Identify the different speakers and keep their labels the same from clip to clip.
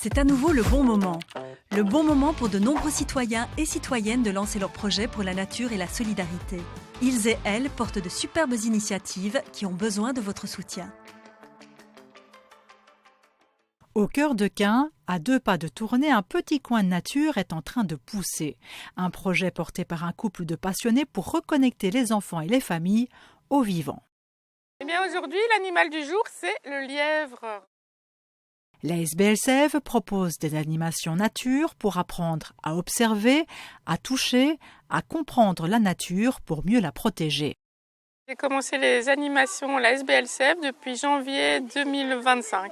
Speaker 1: C'est à nouveau le bon moment. Le bon moment pour de nombreux citoyens et citoyennes de lancer leurs projets pour la nature et la solidarité. Ils et elles portent de superbes initiatives qui ont besoin de votre soutien.
Speaker 2: Au cœur de Caen, à 2 pas de Tournai, un petit coin de nature est en train de pousser. Un projet porté par un couple de passionnés pour reconnecter les enfants et les familles au vivant.
Speaker 3: Eh bien aujourd'hui, l'animal du jour, c'est le lièvre.
Speaker 2: La SBL propose des animations nature pour apprendre à observer, à toucher, à comprendre la nature pour mieux la protéger.
Speaker 3: J'ai commencé les animations à la SBLCF depuis janvier 2025.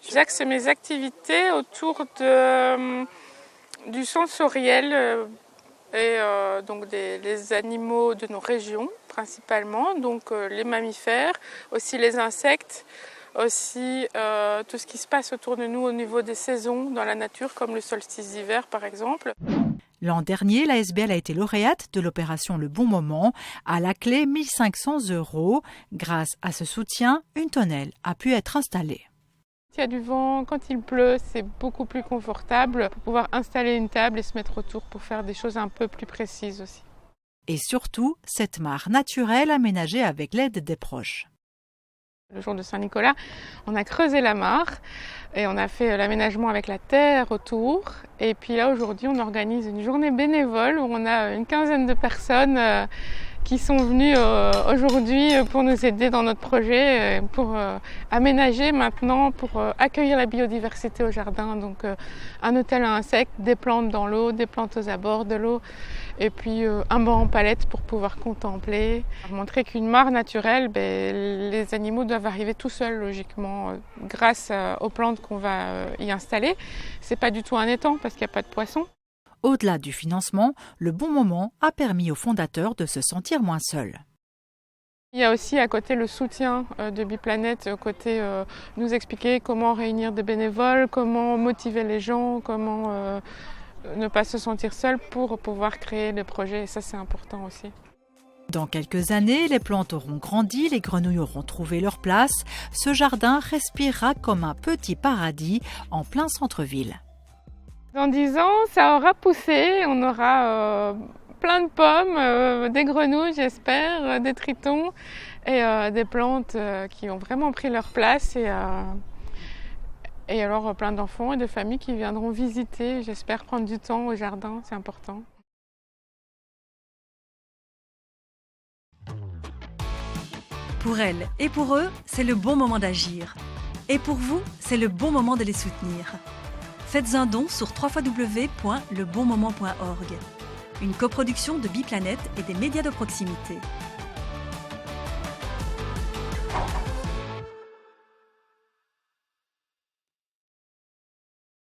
Speaker 3: J'axe mes activités autour du sensoriel et donc des animaux de nos régions principalement, donc les mammifères, aussi les insectes, aussi tout ce qui se passe autour de nous au niveau des saisons dans la nature, comme le solstice d'hiver par exemple.
Speaker 2: L'an dernier, la SBL a été lauréate de l'opération Le Bon Moment. À la clé, 1 500 €. Grâce à ce soutien, une tonnelle a pu être installée.
Speaker 3: S'il y a du vent, quand il pleut, c'est beaucoup plus confortable pour pouvoir installer une table et se mettre autour pour faire des choses un peu plus précises aussi.
Speaker 2: Et surtout, cette mare naturelle aménagée avec l'aide des proches.
Speaker 3: Le jour de Saint-Nicolas, on a creusé la mare et on a fait l'aménagement avec la terre autour. Et puis là, aujourd'hui, on organise une journée bénévole où on a une quinzaine de personnes qui sont venues aujourd'hui pour nous aider dans notre projet, pour aménager maintenant, pour accueillir la biodiversité au jardin. Donc un hôtel à insectes, des plantes dans l'eau, des plantes aux abords de l'eau, et puis un banc en palette pour pouvoir contempler. Montrer qu'une mare naturelle, les animaux doivent arriver tout seuls logiquement grâce aux plantes qu'on va y installer. C'est pas du tout un étang parce qu'il n'y a pas de poissons.
Speaker 2: Au-delà du financement, le Bon Moment a permis aux fondateurs de se sentir moins seuls.
Speaker 3: Il y a aussi à côté le soutien de Biplanète, côté nous expliquer comment réunir des bénévoles, comment motiver les gens, comment ne pas se sentir seul pour pouvoir créer le projet. Et ça, c'est important aussi.
Speaker 2: Dans quelques années, les plantes auront grandi, les grenouilles auront trouvé leur place. Ce jardin respirera comme un petit paradis en plein centre-ville.
Speaker 3: Dans 10 ans, ça aura poussé, on aura plein de pommes, des grenouilles j'espère, des tritons et des plantes qui ont vraiment pris leur place et alors plein d'enfants et de familles qui viendront visiter, j'espère prendre du temps au jardin, c'est important.
Speaker 1: Pour elles et pour eux, c'est le bon moment d'agir. Et pour vous, c'est le bon moment de les soutenir. Faites un don sur www.lebonmoment.org. Une coproduction de Biplanète et des médias de proximité.